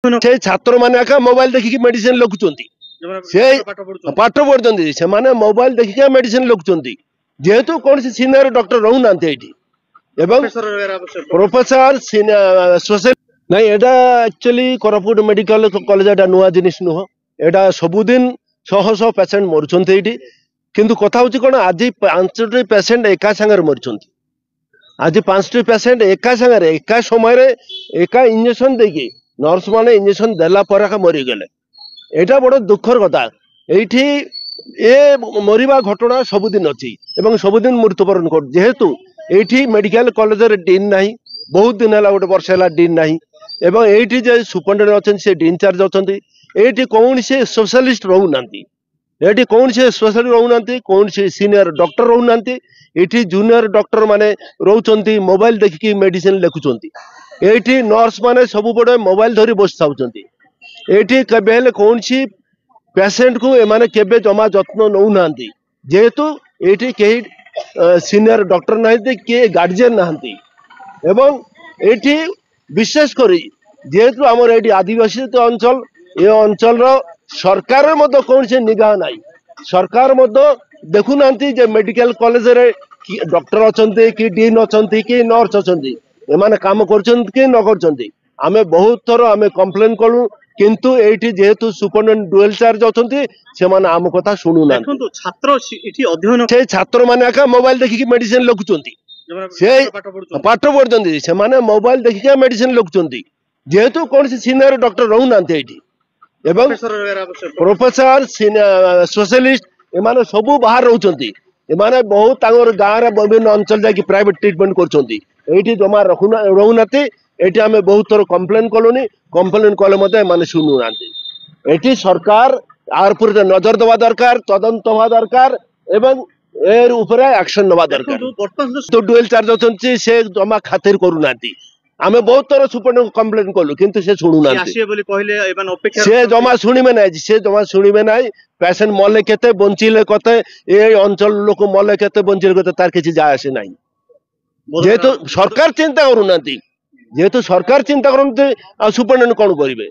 से छात्र मैंने आका मोबाइल देखिक मेडिसिन लिखुंट से पाठ पढ़ुं से मोबाइल देखिक मेडिसिन लिखुंट जेहेतु कौन सीनियर डॉक्टर रोना प्रोफेसर सोशल ना यहाँ एक्चुअली कोरापुट मेडिकल कॉलेज एटा नुआ जिनिस नुह एटा सबुदिन शह शह पेसेंट मरुंट ये किंतु कथा हूँ कौन आज 5टी पेसेंट एका सांगे मरुंट आज 5टी पेसेंट एका सांगे एका समय एका इंजेक्शन देकी नर्स माने इंजेक्शन देला पर मरीगले यहाँ बड़ दुखर कथा ये मरवा घटना सबुदिन अच्छी सबुदिन मृत्युवरण कर जेहेतु ये मेडिकल कॉलेज डीन ना बहुत दिन है गोटे वर्ष है डीन ना ये जे सुपरिटेडेंट अच्छे डीन चार्ज अच्छा ये कौन से स्पेशलिस्ट रोना ये कौन से स्पेशलिस्ट रोना कौन से सीनियर डॉक्टर रोना ये जूनियर डॉक्टर माने रोच मोबाइल देखिकी मेडिसिन लिखुंट ये नर्स माने सब बड़े मोबाइल धरी बस था ये कौन सी पेसेंट को एमाने केबे जमा जत्न नौना जेहेतु ये कई सीनियर डॉक्टर ना किए गार्जियन ना ये विशेष करी जेहेतु आमर ये आदिवासी अंचल ये अंचल सरकार कौन से निगाह ना सरकार देखुना मेडिकल कॉलेज रे डॉक्टर अच्छा कि डीन अच्छा कि नर्स अच्छा एमाने काम कर न कर बहुत थर आम कंप्लेन कलु किंतु एठी जेहेतु सुपरिटेडेंट डुएल चार्ज अच्छे से आम कथा शुणुना छात्र अध्ययन से छात्र मैंने आका मोबाइल देखिक मेडिसिन लिखुंट से पाठ पढ़ुं से मोबाइल देखिक मेडिसिन लिखुंट जेहेतु कौन से सीनियर डॉक्टर रोना प्रोफेसर स्पेशलिस्ट एमाने सब बाहर रोचे एमाने बहुत गाँव में विभिन्न अंचल जाकि प्राइवेट ट्रिटमेंट कर जमा रोना ये आम बहुत थर कंप्लेन कलुनी कंप्लेन कले शुणुना ये सरकार यार पर नजर देवा दरकार तदंत हवा दरकार एवं एर ऊपर एक्शन नवा दरकार तो डुएल चार्ज अच्छे से जमा खातिर करूना आम बहुत थर सुपरिटेडेंट कंप्लेन कलु किंतु से शुणुना से जमा शुणवे ना से जमा शुणवे ना पेसेंट मले केते बंचिले कते ये अंचल लोक मले केते बंचिले कते तार किछि जाय आसे नाही जेहेतु सरकार चिंता करूना जेहेतु सरकार चिंता करते सुपरिटेडेंट कौन करेंगे।